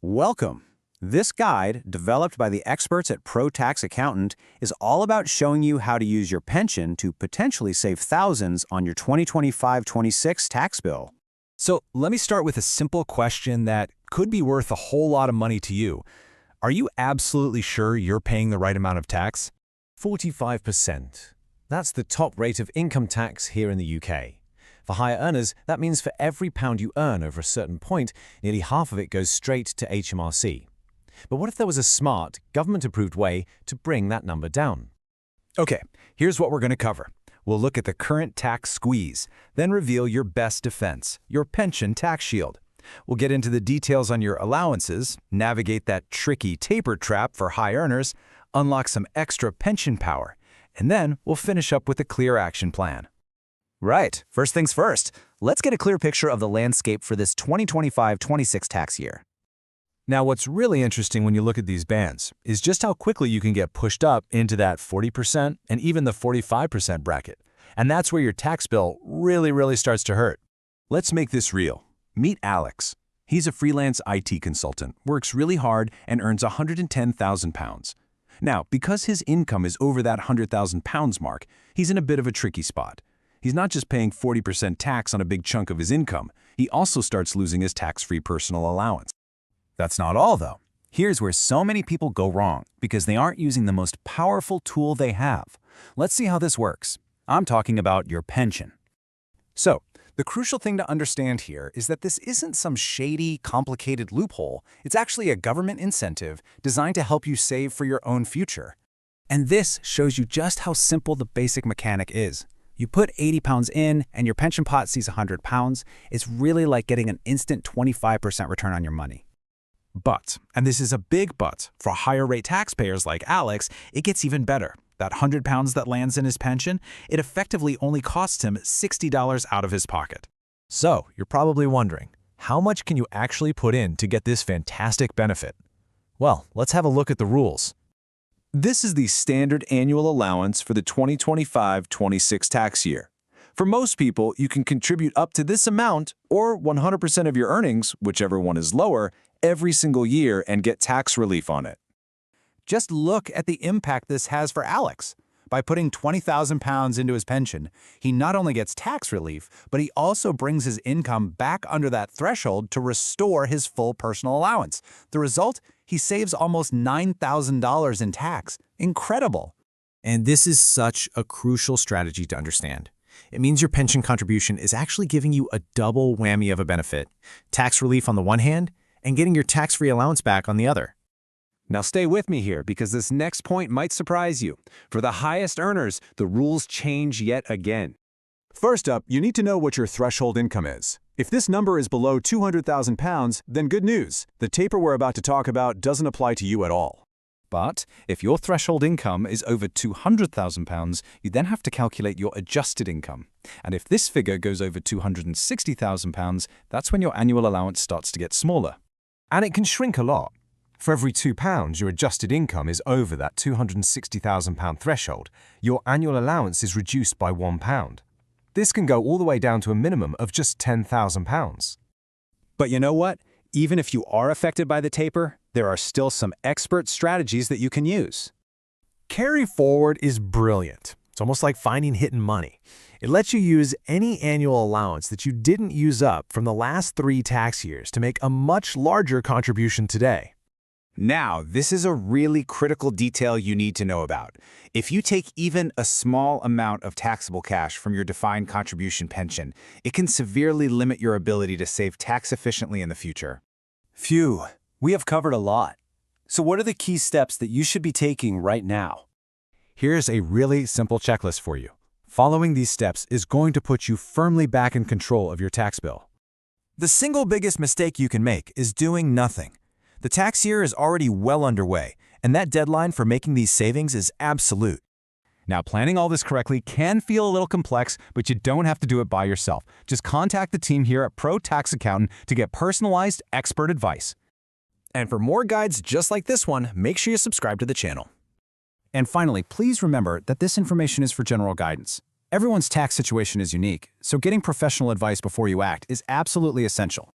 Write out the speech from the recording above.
Welcome. This guide, developed by the experts at Pro Tax Accountant, is all about showing you how to use your pension to potentially save thousands on your 2025-26 tax bill. So let me start with a simple question that could be worth a whole lot of money to you. Are you absolutely sure you're paying the right amount of tax? 45%. That's the top rate of income tax here in the UK. For higher earners, that means for every pound you earn over a certain point, nearly half of it goes straight to HMRC. But what if there was a smart, government-approved way to bring that number down? Okay, here's what we're going to cover. We'll look at the current tax squeeze, then reveal your best defense, your pension tax shield. We'll get into the details on your allowances, navigate that tricky taper trap for high earners, unlock some extra pension power, and then we'll finish up with a clear action plan. Right. First things first, let's get a clear picture of the landscape for this 2025-26 tax year. Now, what's really interesting when you look at these bands is just how quickly you can get pushed up into that 40% and even the 45% bracket. And that's where your tax bill really starts to hurt. Let's make this real. Meet Alex. He's a freelance IT consultant, works really hard, and earns £110,000. Now, because his income is over that £100,000 mark, he's in a bit of a tricky spot. He's not just paying 40% tax on a big chunk of his income, he also starts losing his tax-free personal allowance. That's not all, though. Here's where so many people go wrong, because they aren't using the most powerful tool they have. Let's see how this works. I'm talking about your pension. So, the crucial thing to understand here is that this isn't some shady, complicated loophole. It's actually a government incentive designed to help you save for your own future. And this shows you just how simple the basic mechanic is. You put 80 pounds in, and your pension pot sees 100 pounds. It's really like getting an instant 25% return on your money. But, and this is a big but, for higher rate taxpayers like Alex, it gets even better. That 100 pounds that lands in his pension, it effectively only costs him $60 out of his pocket. So, you're probably wondering, how much can you actually put in to get this fantastic benefit? Well, let's have a look at the rules. This is the standard annual allowance for the 2025-26 tax year. For most people, you can contribute up to this amount, or 100% of your earnings, whichever one is lower, every single year and get tax relief on it. Just look at the impact this has for Alex. By putting 20,000 pounds into his pension, he not only gets tax relief, but he also brings his income back under that threshold to restore his full personal allowance. The result? He saves almost $9,000 in tax. Incredible. And this is such a crucial strategy to understand. It means your pension contribution is actually giving you a double whammy of a benefit. Tax relief on the one hand, and getting your tax-free allowance back on the other. Now stay with me here, because this next point might surprise you. For the highest earners, the rules change yet again. First up, you need to know what your threshold income is. If this number is below £200,000, then good news. The taper we're about to talk about doesn't apply to you at all. But if your threshold income is over £200,000, you then have to calculate your adjusted income. And if this figure goes over £260,000, that's when your annual allowance starts to get smaller. And it can shrink a lot. For every £2 your adjusted income is over that £260,000 threshold, your annual allowance is reduced by £1. This can go all the way down to a minimum of just £10,000. But you know what? Even if you are affected by the taper, there are still some expert strategies that you can use. Carry forward is brilliant. It's almost like finding hidden money. It lets you use any annual allowance that you didn't use up from the last 3 tax years to make a much larger contribution today. Now, this is a really critical detail you need to know about. If you take even a small amount of taxable cash from your defined contribution pension, it can severely limit your ability to save tax efficiently in the future. Phew, we have covered a lot. So what are the key steps that you should be taking right now? Here's a really simple checklist for you. Following these steps is going to put you firmly back in control of your tax bill. The single biggest mistake you can make is doing nothing. The tax year is already well underway, and that deadline for making these savings is absolute. Now, planning all this correctly can feel a little complex, but you don't have to do it by yourself. Just contact the team here at Pro Tax Accountant to get personalized, expert advice. And for more guides just like this one, make sure you subscribe to the channel. And finally, please remember that this information is for general guidance. Everyone's tax situation is unique, so getting professional advice before you act is absolutely essential.